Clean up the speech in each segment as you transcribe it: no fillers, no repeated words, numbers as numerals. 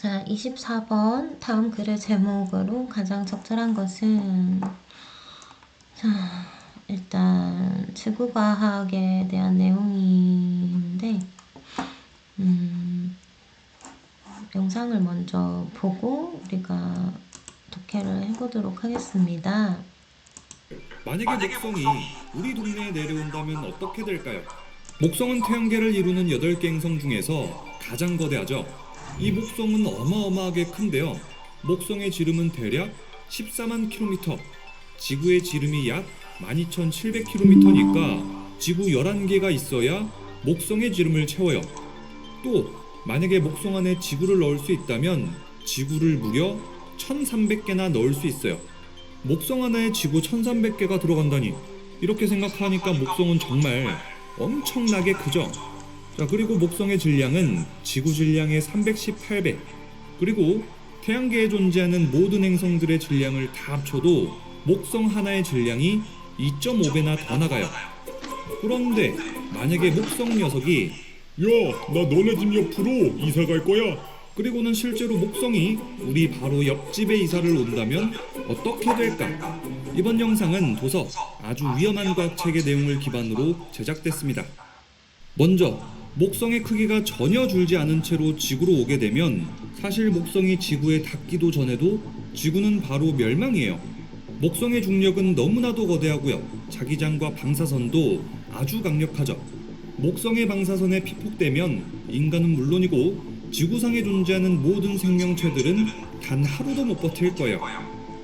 자, 24번 다음 글의 제목으로 가장 적절한 것은 자, 일단 지구과학에 대한 내용인데 영상을 먼저 보고 우리가 독해를 해보도록 하겠습니다. 만약에 목성이 우리 동네에 내려온다면 어떻게 될까요? 목성은 태양계를 이루는 8개 행성 중에서 가장 거대하죠. 이 목성은 어마어마하게 큰데요. 목성의 지름은 대략 14만 킬로미터, 지구의 지름이 약 12,700km니까 지구 11개가 있어야 목성의 지름을 채워요. 또 만약에 목성 안에 지구를 넣을 수 있다면 지구를 무려 1,300개나 넣을 수 있어요. 목성 하나에 지구 1300개가 들어간다니, 이렇게 생각하니까 목성은 정말 엄청나게 크죠. 자, 그리고 목성의 질량은 지구 질량의 318배, 그리고 태양계에 존재하는 모든 행성들의 질량을 다 합쳐도 목성 하나의 질량이 2.5배나 더 나가요. 그런데 만약에 목성 녀석이 야, 나 너네 집 옆으로 이사 갈 거야, 그리고는 실제로 목성이 우리 바로 옆집에 이사를 온다면 어떻게 될까? 이번 영상은 도서 아주 위험한 과학책의 내용을 기반으로 제작됐습니다. 먼저 목성의 크기가 전혀 줄지 않은 채로 지구로 오게 되면 사실 목성이 지구에 닿기도 전에도 지구는 바로 멸망이에요. 목성의 중력은 너무나도 거대하고요. 자기장과 방사선도 아주 강력하죠. 목성의 방사선에 피폭되면 인간은 물론이고 지구상에 존재하는 모든 생명체들은 단 하루도 못 버틸 거예요.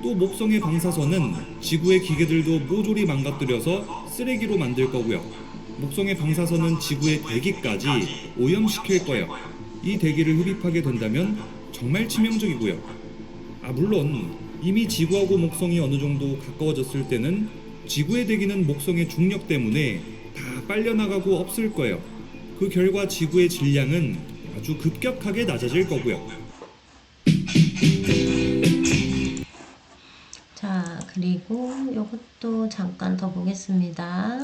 또 목성의 방사선은 지구의 기계들도 모조리 망가뜨려서 쓰레기로 만들 거고요. 목성의 방사선은 지구의 대기까지 오염시킬 거예요. 이 대기를 흡입하게 된다면 정말 치명적이고요. 물론 이미 지구하고 목성이 어느 정도 가까워졌을 때는 지구의 대기는 목성의 중력 때문에 다 빨려나가고 없을 거예요. 그 결과 지구의 질량은 아주 급격하게 낮아질 거고요. 자, 그리고 이것도 잠깐 더 보겠습니다.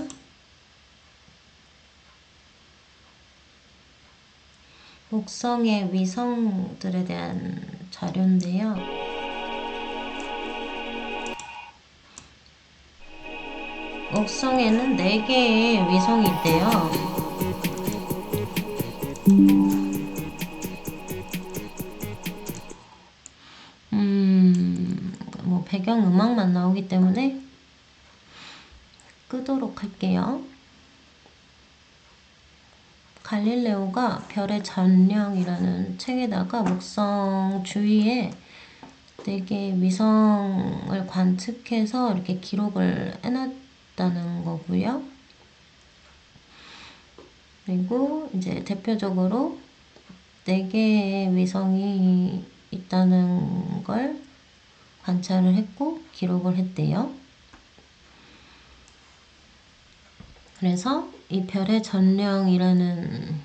목성의 위성들에 대한 자료인데요. 목성에는 4개의 위성이 있대요. 뭐 배경음악만 나오기 때문에 끄도록 할게요. 갈릴레오가 별의 전령이라는 책에다가 목성 주위에 4개의 위성을 관측해서 이렇게 기록을 해놨다는 거고요. 그리고 이제 대표적으로 4개의 위성이 있다는 걸 관찰을 했고 기록을 했대요. 그래서 이 별의 전령이라는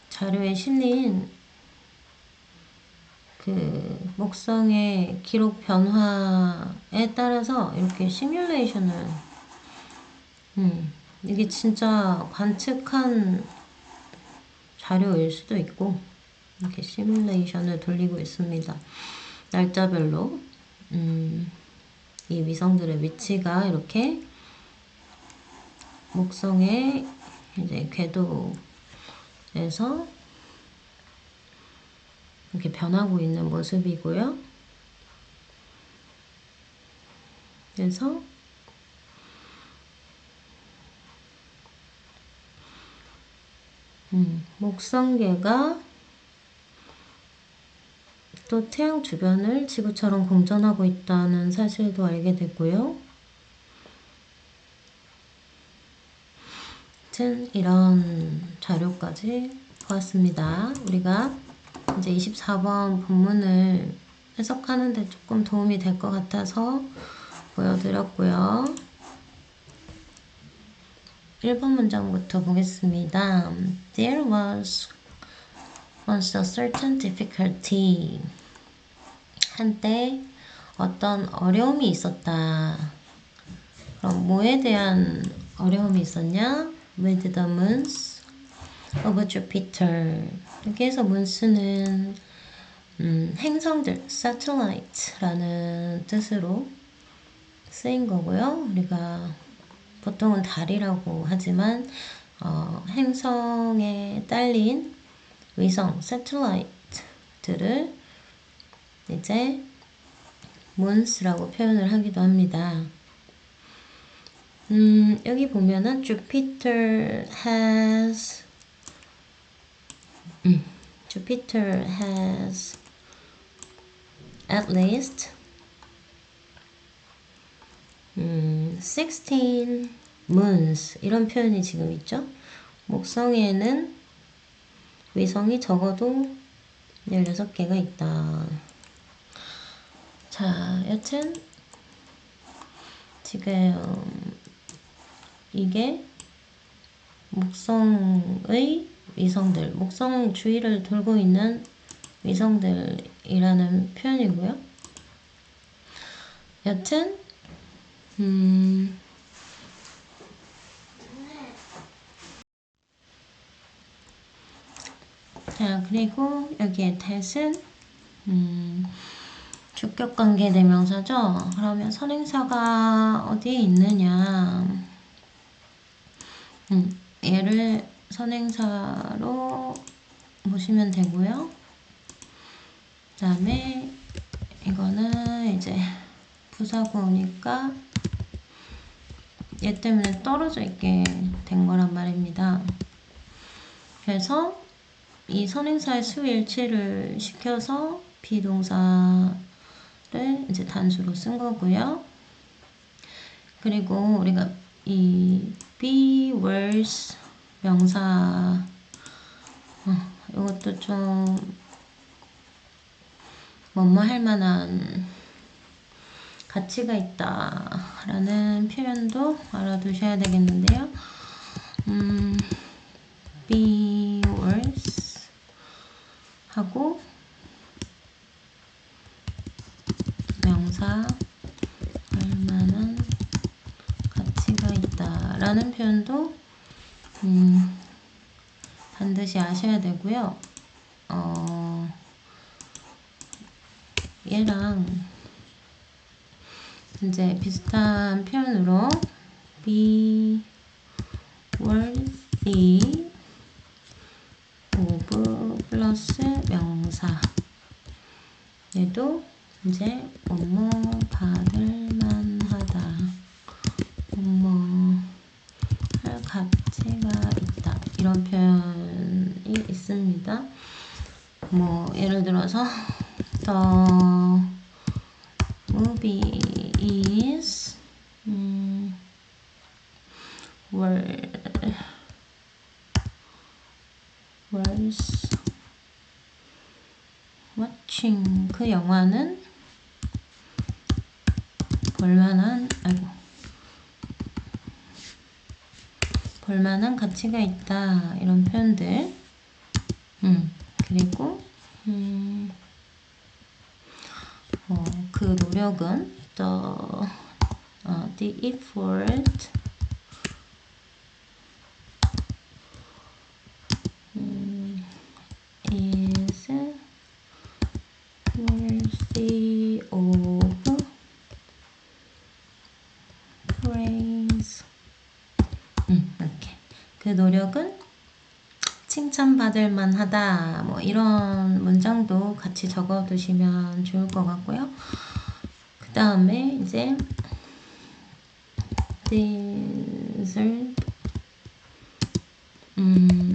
자료에 실린 그 목성의 기록 변화에 따라서 이렇게 시뮬레이션을 이게 진짜 관측한 자료일 수도 있고 이렇게 시뮬레이션을 돌리고 있습니다. 날짜별로 이 위성들의 위치가 이렇게 목성의 이제 궤도에서 이렇게 변하고 있는 모습이고요. 그래서 목성계가 또 태양 주변을 지구처럼 공전하고 있다는 사실도 알게 됐고요. 아무튼 이런 자료까지 보았습니다. 우리가 이제 24번 본문을 해석하는데 조금 도움이 될 것 같아서 보여드렸고요. 1번 문장부터 보겠습니다. There was once a certain difficulty. 한때 어떤 어려움이 있었다. 그럼 뭐에 대한 어려움이 있었냐? With the moons of Jupiter. 여기에서 문스는 행성들, satellite라는 뜻으로 쓰인 거고요. 우리가 보통은 달이라고 하지만 행성에 딸린 위성, satellite들을 이제 moons라고 표현을 하기도 합니다. 여기 보면은 Jupiter has at least 16 moons 이런 표현이 지금 있죠. 목성에는 위성이 적어도 16개가 있다. 자, 여튼 지금 이게 목성의 위성들, 목성 주위를 돌고 있는 위성들이라는 표현이고요. 여튼 자, 그리고 여기에 that은 주격관계 대명사죠. 그러면 선행사가 어디에 있느냐? 얘를 선행사로 보시면 되고요. 그 다음에 이거는 이제 부사구니까 얘 때문에 떨어져 있게 된 거란 말입니다. 그래서 이 선행사의 수일치를 시켜서 비동사를 이제 단수로 쓴 거고요. 그리고 우리가 이 be worse 명사 이것도 좀 뭐뭐 할 만한 가치가 있다 라는 표현도 알아두셔야 되겠는데요. be worse 하고 명사 할만한 가치가 있다 라는 표현도 반드시 아셔야 되고요. 얘랑 이제 비슷한 표현으로 be worthy of 플러스 명사 얘도 이제 뭐뭐 받을 만하다 뭐뭐 할 가치가 있다 이런 표현이 있습니다. 뭐 예를 들어서 the movie is worth watching. 그 영화는 볼만한 가치가 있다 이런 표현들. 그리고 그 노력은 the effort is worthy of praise. 이렇게 그 노력은 칭찬받을 만하다. 뭐 이런 문장도 같이 적어두시면 좋을 것 같고요. 그 다음에 이제 deserve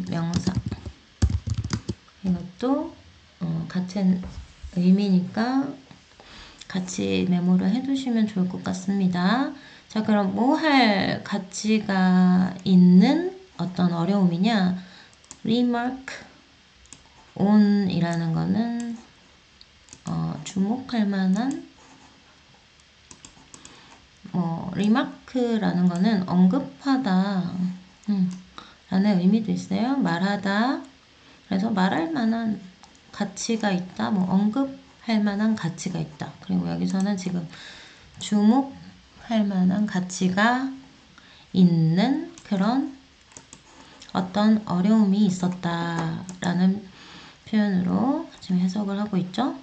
명사 이것도 같은 의미니까 같이 메모를 해두시면 좋을 것 같습니다. 자, 그럼 뭐 할 가치가 있는 어떤 어려움이냐? remark on 이라는 거는 주목할 만한 remark라는 거는 언급하다 라는 의미도 있어요. 말하다. 그래서 말할 만한 가치가 있다. 뭐 언급할 만한 가치가 있다. 그리고 여기서는 지금 주목할 만한 가치가 있는 그런 어떤 어려움이 있었다라는 표현으로 지금 해석을 하고 있죠.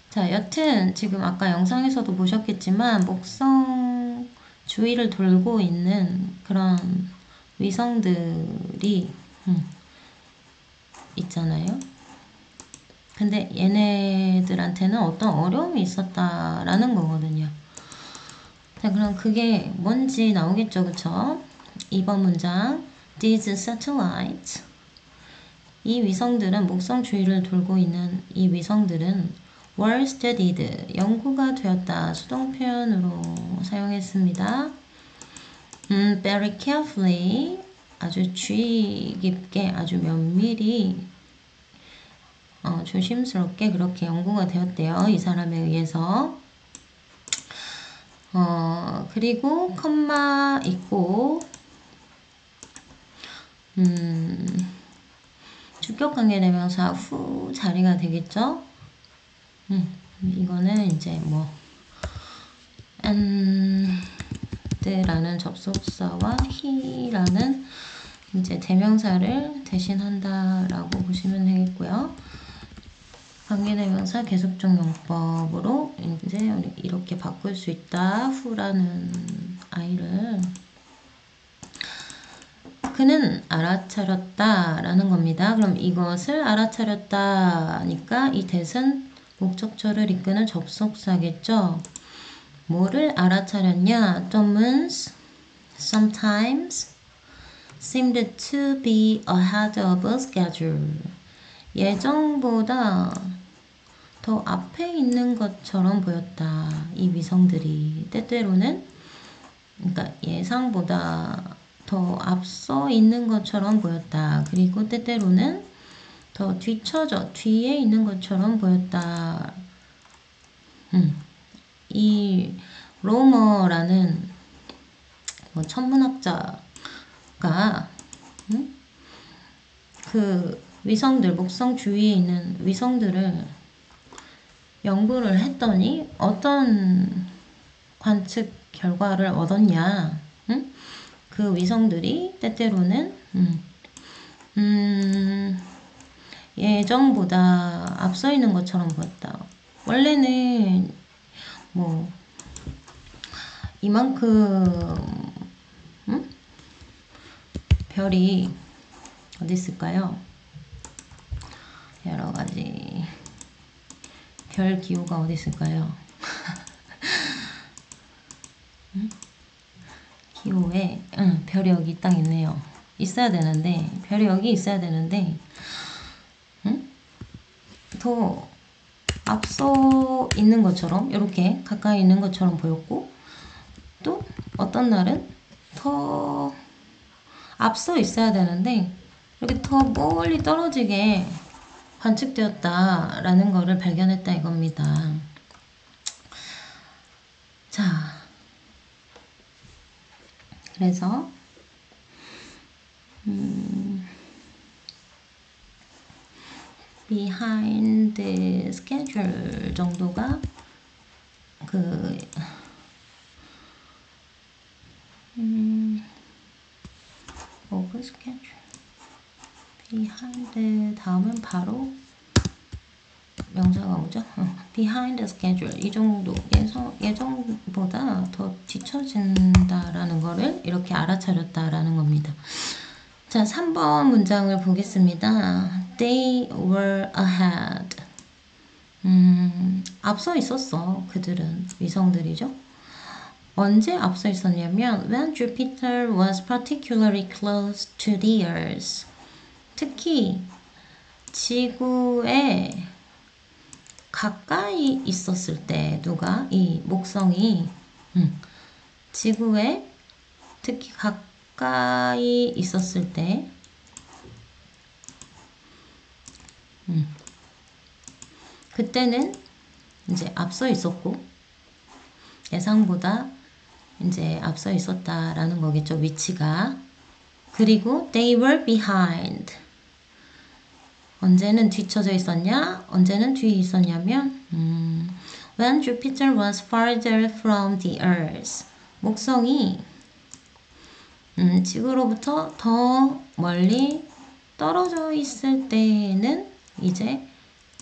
자, 여튼 지금 아까 영상에서도 보셨겠지만 목성 주위를 돌고 있는 그런 위성들이 있잖아요. 근데 얘네들한테는 어떤 어려움이 있었다라는 거거든요. 자, 그럼 그게 뭔지 나오겠죠, 그쵸? 2번 문장. These satellites. 이 위성들은, 목성 주위를 돌고 있는 이 위성들은 were studied. 연구가 되었다. 수동 표현으로 사용했습니다. Very carefully. 아주 주의 깊게, 아주 면밀히, 조심스럽게 그렇게 연구가 되었대요. 이 사람에 의해서. 그리고 컴마 있고 주격 관계 대명사 후 자리가 되겠죠. 이거는 이제 뭐 and라는 접속사와 he라는 이제 대명사를 대신한다라고 보시면 되겠고요. 관계대명사 계속적 용법으로 이제 이렇게 바꿀 수 있다. 후라는 아이를 그는 알아차렸다 라는 겁니다. 그럼 이것을 알아차렸다니까 이 that은 목적절을 이끄는 접속사겠죠. 뭐를 알아차렸냐? Thomas sometimes seemed to be ahead of schedule. 예정보다 더 앞에 있는 것처럼 보였다. 이 위성들이 때때로는 그러니까 예상보다 더 앞서 있는 것처럼 보였다. 그리고 때때로는 더 뒤쳐져 뒤에 있는 것처럼 보였다. 이 로머라는 뭐 천문학자가 그 위성들 목성 주위에 있는 위성들을 연구를 했더니 어떤 관측 결과를 얻었냐? 그 위성들이 때때로는 예정보다 앞서 있는 것처럼 보였다. 원래는 뭐 이만큼 별이 어디 있을까요? 여러 가지 별 기호가 어디 있을까요? 기호에 별이 여기 딱 있네요. 있어야 되는데 별이 여기 있어야 되는데 더 앞서 있는 것처럼 이렇게 가까이 있는 것처럼 보였고 또 어떤 날은 더 앞서 있어야 되는데 이렇게 더 멀리 떨어지게 관측되었다라는 것을 발견했다 이겁니다. 자, 그래서 behind the schedule 정도가 그 over schedule behind 다음은 바로 명사가 오죠. behind the schedule 이 정도 예정보다 더 뒤처진다라는 거를 이렇게 알아차렸다라는 겁니다. 자, 3번 문장을 보겠습니다. They were ahead. 앞서 있었어. 그들은 위성들이죠. 언제 앞서 있었냐면 when Jupiter was particularly close to the Earth. 특히 지구에 가까이 있었을 때 누가 이 목성이 지구에 특히 가까이 있었을 때 그때는 이제 앞서 있었고 예상보다 이제 앞서 있었다라는 거겠죠. 위치가. 그리고 they were behind. 언제는 뒤쳐져 있었냐? 언제는 뒤에 있었냐면 when Jupiter was farther from the Earth. 목성이 지구로부터 더 멀리 떨어져 있을 때에는 이제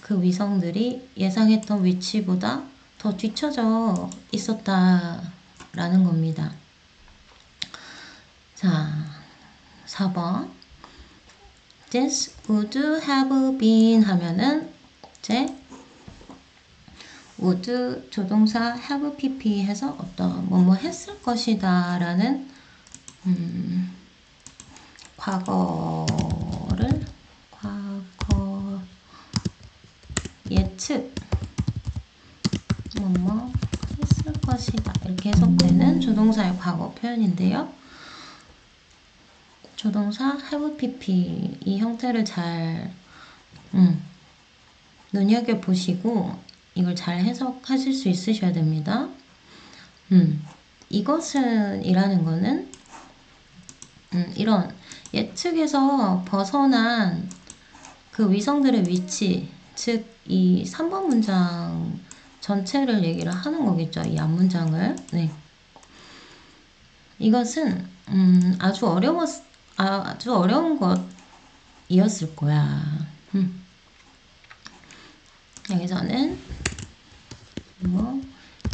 그 위성들이 예상했던 위치보다 더 뒤쳐져 있었다라는 겁니다. 자, 4번. This would have been 하면은 이제 would 조동사 have pp 해서 어떤 뭐뭐 했을 것이다 라는 과거 예측 뭐뭐 했을 것이다 이렇게 해석되는 조동사의 과거 표현인데요. 조동사 have pp 이 형태를 잘 눈여겨보시고 이걸 잘 해석하실 수 있으셔야 됩니다. 이것은 이라는 거는 이런 예측에서 벗어난 그 위성들의 위치, 즉 이 3번 문장 전체를 얘기를 하는 거겠죠. 이 앞문장을. 네. 이것은 아주 어려운 것이었을 거야. 여기서는 뭐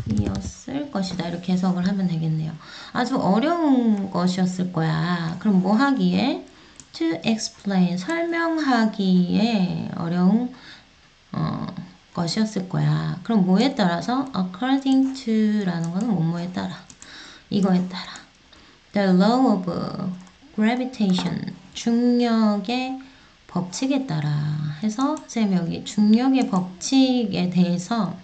이었을 것이다 이렇게 해석을 하면 되겠네요. 아주 어려운 것이었을 거야. 그럼 뭐 하기에? To explain 설명하기에 어려운 것이었을 거야. 그럼 뭐에 따라서? According to 라는 거는 뭐뭐에 따라 이거에 따라 The law of gravitation 중력의 법칙에 따라 해서 쌤 여기 중력의 법칙에 대해서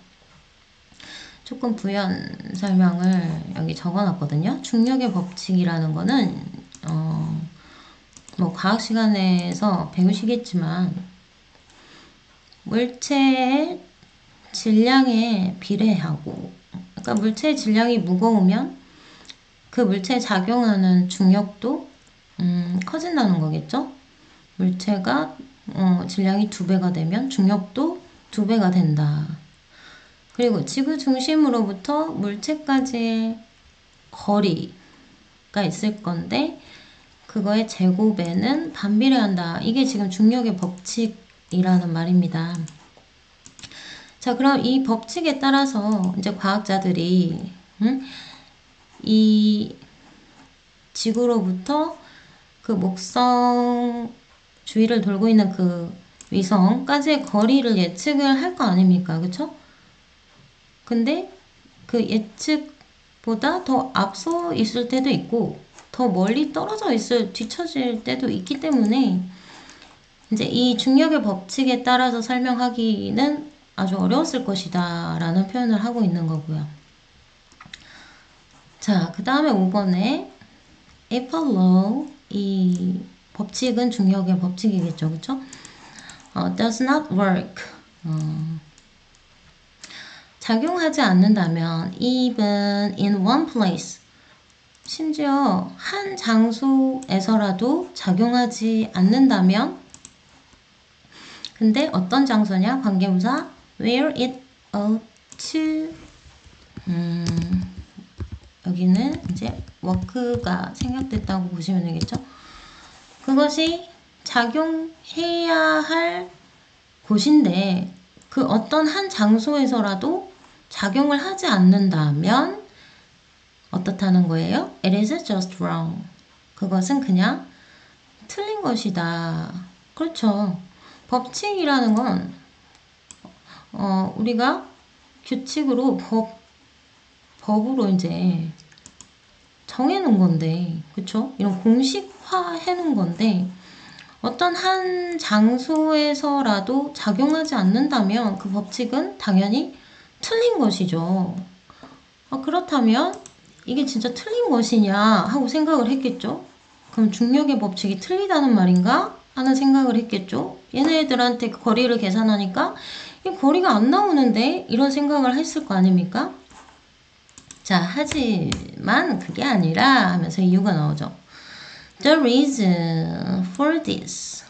조금 부연 설명을 여기 적어놨거든요. 중력의 법칙이라는 거는 뭐 과학 시간에서 배우시겠지만 물체의 질량에 비례하고 그러니까 물체의 질량이 무거우면 그 물체에 작용하는 중력도 커진다는 거겠죠. 물체가 질량이 2배가 되면 중력도 2배가 된다. 그리고 지구 중심으로부터 물체까지의 거리가 있을 건데 그거의 제곱에는 반비례한다. 이게 지금 중력의 법칙이라는 말입니다. 자, 그럼 이 법칙에 따라서 이제 과학자들이 이 지구로부터 그 목성 주위를 돌고 있는 그 위성까지의 거리를 예측을 할 거 아닙니까? 그쵸? 근데 그 예측보다 더 앞서 있을 때도 있고 더 멀리 떨어져 뒤처질 때도 있기 때문에 이제 이 중력의 법칙에 따라서 설명하기는 아주 어려웠을 것이다 라는 표현을 하고 있는 거고요. 자, 그 다음에 5번에 Apollo 이 법칙은 중력의 법칙이겠죠. 그쵸? does not work 작용하지 않는다면 even in one place 심지어 한 장소에서라도 작용하지 않는다면 근데 어떤 장소냐? 관계부사 where it ought to 여기는 이제 work가 생략됐다고 보시면 되겠죠? 그것이 작용해야 할 곳인데 그 어떤 한 장소에서라도 작용을 하지 않는다면 어떻다는 거예요? It is just wrong. 그것은 그냥 틀린 것이다. 그렇죠. 법칙이라는 건 우리가 규칙으로 법으로 이제 정해놓은 건데, 그쵸? 이런 공식화 해놓은 건데 어떤 한 장소에서라도 작용하지 않는다면 그 법칙은 당연히 틀린 것이죠. 그렇다면 이게 진짜 틀린 것이냐 하고 생각을 했겠죠. 그럼 중력의 법칙이 틀리다는 말인가 하는 생각을 했겠죠. 얘네들한테 그 거리를 계산하니까 이 거리가 안 나오는데 이런 생각을 했을 거 아닙니까? 자, 하지만 그게 아니라 하면서 이유가 나오죠. The reason for this.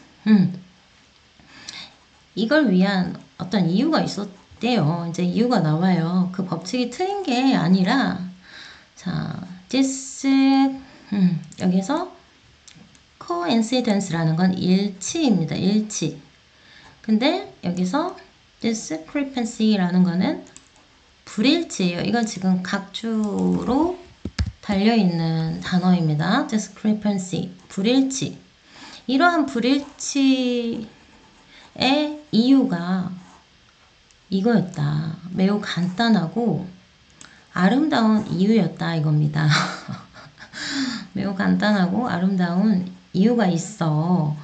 이걸 위한 어떤 이유가 있었대요. 이제 이유가 나와요. 그 법칙이 틀린 게 아니라 자, this 여기서 coincidence라는 건 일치입니다. 일치. 근데 여기서 discrepancy라는 거는 불일치예요. 이건 지금 각주로 달려있는 단어입니다. discrepancy, 불일치. 이러한 불일치의 이유가 이거였다. 매우 간단하고 아름다운 이유였다 이겁니다. 매우 간단하고 아름다운 이유가 있어.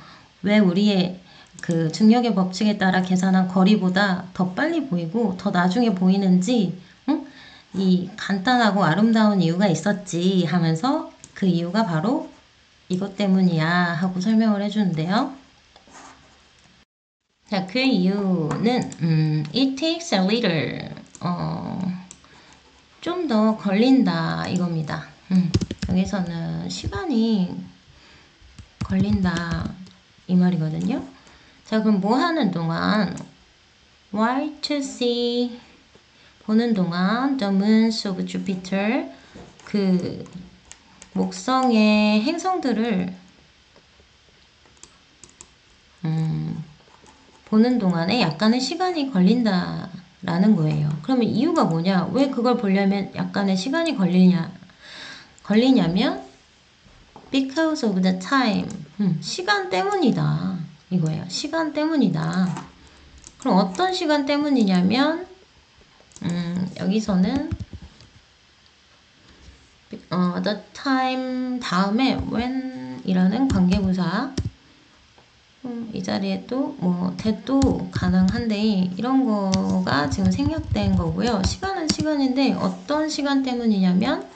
왜 우리의 그 중력의 법칙에 따라 계산한 거리보다 더 빨리 보이고 더 나중에 보이는지, 응? 이 간단하고 아름다운 이유가 있었지 하면서 그 이유가 바로 이것 때문이야 하고 설명을 해주는데요. 자, 그 이유는 it takes a little 좀 더 걸린다 이겁니다. 여기서는 시간이 걸린다 이 말이거든요. 자, 그럼 뭐 하는 동안 while to see 보는 동안 the moons of Jupiter 그 목성의 행성들을 보는 동안에 약간의 시간이 걸린다라는 거예요. 그러면 이유가 뭐냐? 왜 그걸 보려면 약간의 시간이 걸리냐면 because of the time. 시간 때문이다. 이거예요. 시간 때문이다. 그럼 어떤 시간 때문이냐면 여기서는 the time 다음에 when 이라는 관계부사 이 자리에 또 뭐 that도 가능한데 이런 거가 지금 생략된 거고요. 시간은 시간인데 어떤 시간 때문이냐면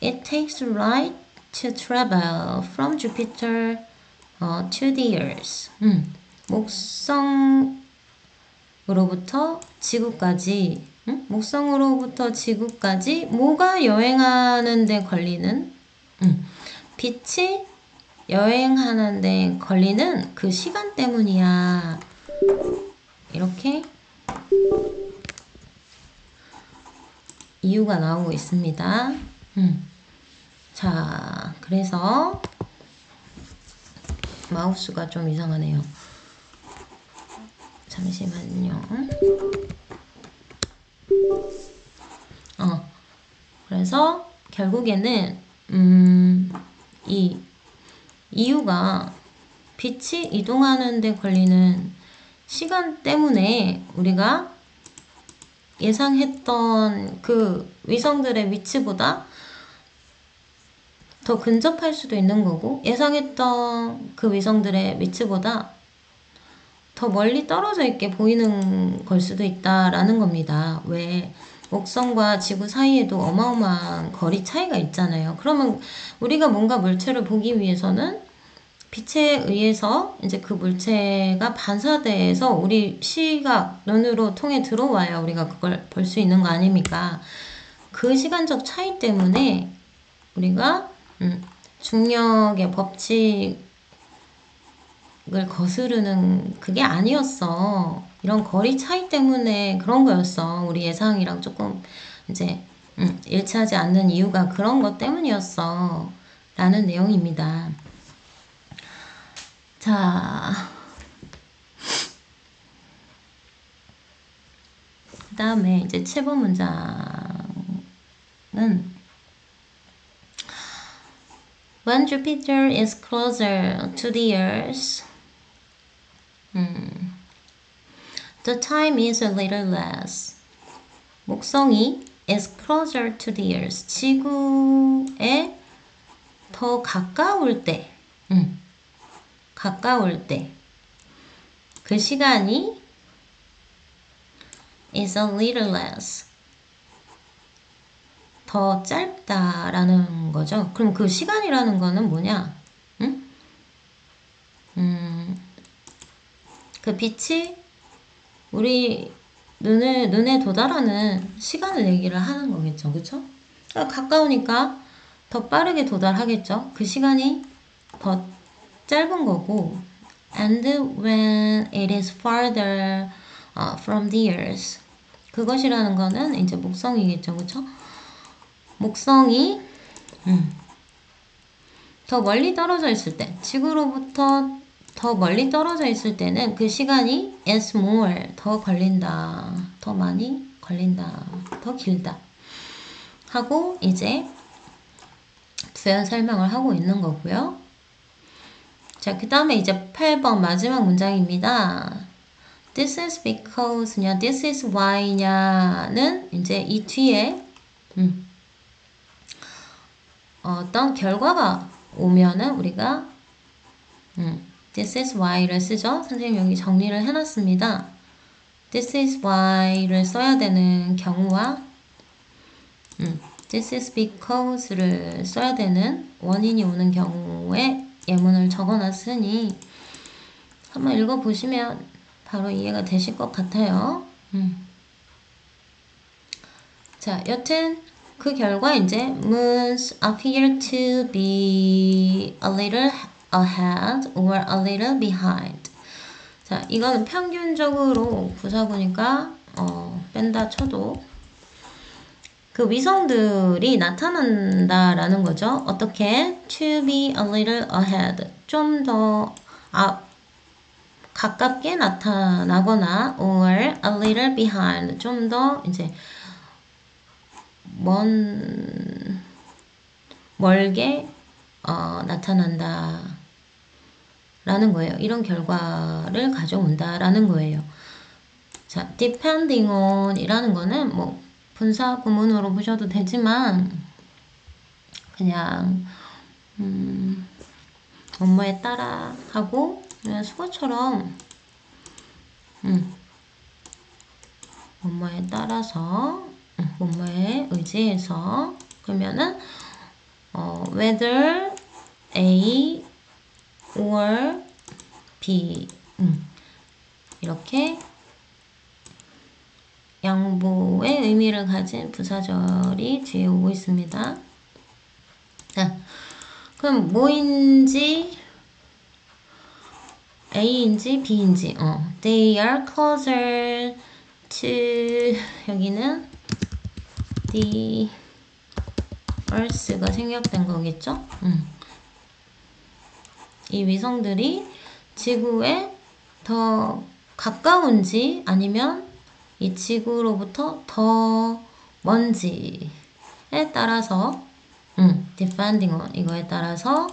it takes light to travel from Jupiter to the Earth. 목성으로부터 지구까지, 목성으로부터 지구까지 뭐가 여행하는데 걸리는, 빛이 여행하는데 걸리는 그 시간 때문이야. 이렇게 이유가 나오고 있습니다. 자, 그래서 마우스가 좀 이상하네요. 잠시만요. 그래서 결국에는 이 이유가 빛이 이동하는 데 걸리는 시간 때문에 우리가 예상했던 그 위성들의 위치보다 더 근접할 수도 있는 거고 예상했던 그 위성들의 위치보다 더 멀리 떨어져 있게 보이는 걸 수도 있다라는 겁니다. 왜 목성과 지구 사이에도 어마어마한 거리 차이가 있잖아요. 그러면 우리가 뭔가 물체를 보기 위해서는 빛에 의해서 이제 그 물체가 반사돼서 우리 시각, 눈으로 통해 들어와야 우리가 그걸 볼 수 있는 거 아닙니까? 그 시간적 차이 때문에 우리가 중력의 법칙을 거스르는 그게 아니었어. 이런 거리 차이 때문에 그런 거였어. 우리 예상이랑 조금 이제 일치하지 않는 이유가 그런 것 때문이었어. 라는 내용입니다. 자, 그 다음에 이제 7번 문장은 When Jupiter is closer to the Earth, the time is a little less. 목성이 is closer to the Earth. 지구에 더 가까울 때, 그 시간이 is a little less. 더 짧다라는 거죠. 그럼 그 시간이라는 거는 뭐냐? 그 빛이 우리 눈에 도달하는 시간을 얘기를 하는 거겠죠. 그쵸? 그러니까 가까우니까 더 빠르게 도달하겠죠. 그 시간이 더 짧은 거고 and when it is farther from the earth 그것이라는 거는 이제 목성이겠죠. 그쵸? 목성이 더 멀리 떨어져 있을 때, 지구로부터 더 멀리 떨어져 있을 때는 그 시간이 is more, 더 걸린다, 더 많이 걸린다, 더 길다 하고 이제 부연 설명을 하고 있는 거고요. 자, 그 다음에 이제 8번 마지막 문장입니다. This is because냐, this is why냐는 이제 이 뒤에 어떤 결과가 오면은 우리가 this is why를 쓰죠. 선생님 여기 정리를 해놨습니다. this is why를 써야 되는 경우와 this is because를 써야 되는 원인이 오는 경우에 예문을 적어놨으니 한번 읽어보시면 바로 이해가 되실 것 같아요. 자, 여튼 그 결과 이제 moons appear to be a little ahead or a little behind. 자, 이거는 평균적으로 부사구니까 뺀다 쳐도 그 위성들이 나타난다라는 거죠. 어떻게? To be a little ahead. 좀 더 가깝게 나타나거나 or a little behind. 좀 더 이제 멀게 나타난다 라는 거예요. 이런 결과를 가져온다 라는 거예요. 자, depending on 이라는 거는 뭐 분사 구문으로 보셔도 되지만 그냥 뭐뭐에 따라 하고 그냥 수거처럼 뭐뭐에 따라서 뭐뭐에 의지해서 그러면은 whether A or B 이렇게 양보의 의미를 가진 부사절이 뒤에 오고 있습니다. 자, 그럼 뭐인지 A인지 B인지 They are closer to 여기는 the Earth가 생략된 거겠죠? 이 위성들이 지구에 더 가까운지 아니면 이 지구로부터 더 먼지에 따라서 depending on 이거에 따라서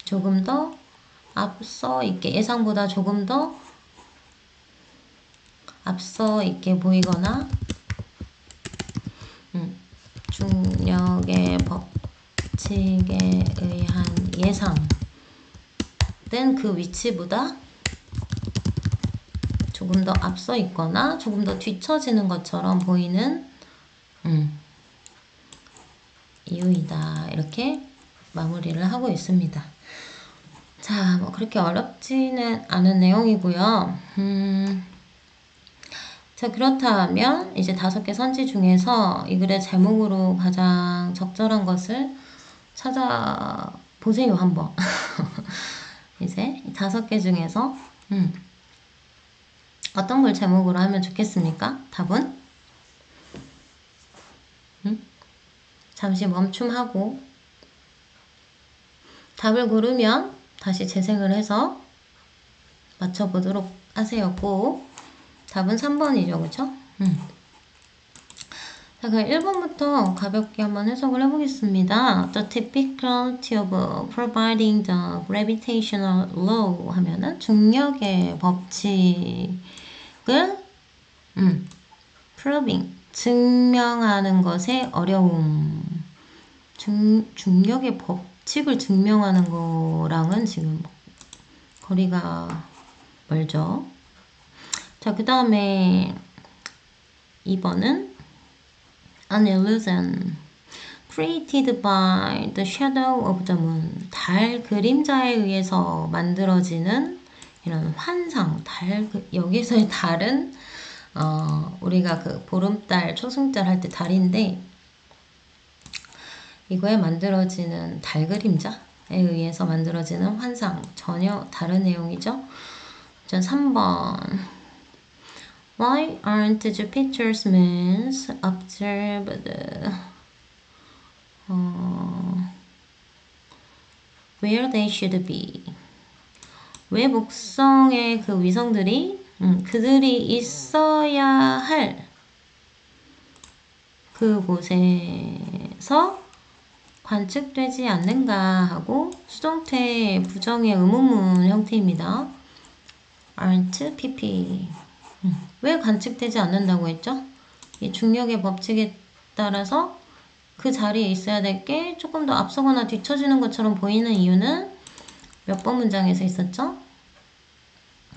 조금 더 앞서 있게 예상보다 조금 더 앞서 있게 보이거나 중력의 법칙에 의한 예상된 그 위치보다 조금 더 앞서 있거나 조금 더 뒤처지는 것처럼 보이는 이유이다. 이렇게 마무리를 하고 있습니다. 자, 뭐 그렇게 어렵지는 않은 내용이고요. 자, 그렇다면 이제 5개 선지 중에서 이 글의 제목으로 가장 적절한 것을 찾아보세요, 한번. 이제 5개 중에서 어떤 걸 제목으로 하면 좋겠습니까? 답은? 잠시 멈춤하고 답을 고르면 다시 재생을 해서 맞춰보도록 하세요. 꼭. 답은 3번이죠. 그쵸? 자, 그럼 1번부터 가볍게 한번 해석을 해보겠습니다. The difficulty of providing the gravitational law 하면은 중력의 법칙을 proving 증명하는 것의 어려움. 중력의 법칙을 증명하는 거랑은 지금 거리가 멀죠. 자, 그 다음에 2번은 an illusion created by the shadow of the moon. 달 그림자에 의해서 만들어지는 이런 환상. 여기서의 달은 우리가 그 보름달, 초승달 할 때 달인데 이거에 만들어지는 달 그림자에 의해서 만들어지는 환상. 전혀 다른 내용이죠. 자, 3번. Why aren't Jupiter's moons observed where they should be. 왜 목성의 그 위성들이 그들이 있어야 할 그곳에서 관측되지 않는가 하고 수동태 부정의 의문문 형태입니다. aren't pp. 왜 관측되지 않는다고 했죠? 이 중력의 법칙에 따라서 그 자리에 있어야 될 게 조금 더 앞서거나 뒤처지는 것처럼 보이는 이유는 몇 번 문장에서 있었죠?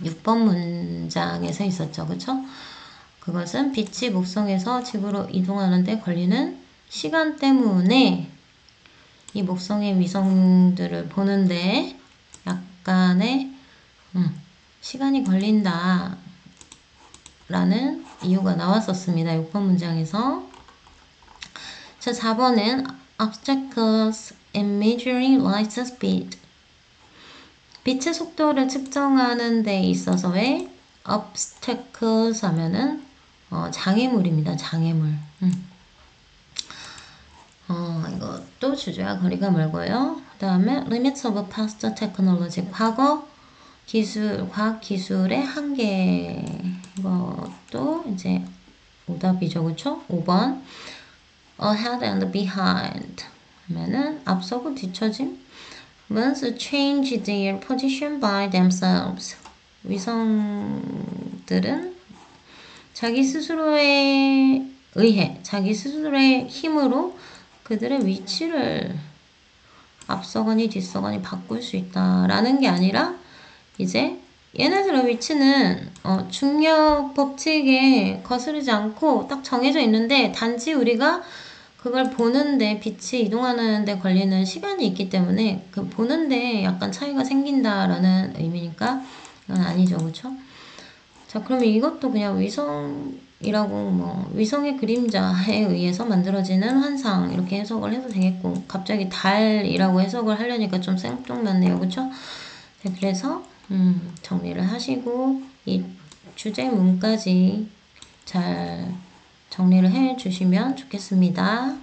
6번 문장에서 있었죠. 그쵸? 그것은 빛이 목성에서 지구로 이동하는데 걸리는 시간 때문에 이 목성의 위성들을 보는데 약간의 시간이 걸린다 라는 이유가 나왔었습니다. 6번 문장에서. 자, 4번은 obstacles in measuring light speed. 빛의 속도를 측정하는 데 있어서의 obstacles 하면은 장애물입니다. 장애물. 이것도 주제와 거리가 멀고요. 그 다음에 limits of past technology. 과거 기술, 과학 기술의 한계. 이것도 이제 오답이죠. 그쵸? 5번. ahead and behind. 하면은 앞서고 뒤처짐. Once change their position by themselves. 위성들은 자기 스스로에 의해, 자기 스스로의 힘으로 그들의 위치를 앞서거니 뒤서거니 바꿀 수 있다라는 게 아니라 이제 얘네들의 위치는 중력 법칙에 거스르지 않고 딱 정해져 있는데 단지 우리가 그걸 보는데 빛이 이동하는 데 걸리는 시간이 있기 때문에 그 보는데 약간 차이가 생긴다라는 의미니까 이건 아니죠. 그쵸? 자, 그러면 이것도 그냥 위성이라고 위성의 그림자에 의해서 만들어지는 환상 이렇게 해석을 해도 되겠고 갑자기 달이라고 해석을 하려니까 좀 생뚱맞네요. 그쵸? 자, 그래서 정리를 하시고 이 주제문까지 잘 정리를 해 주시면 좋겠습니다.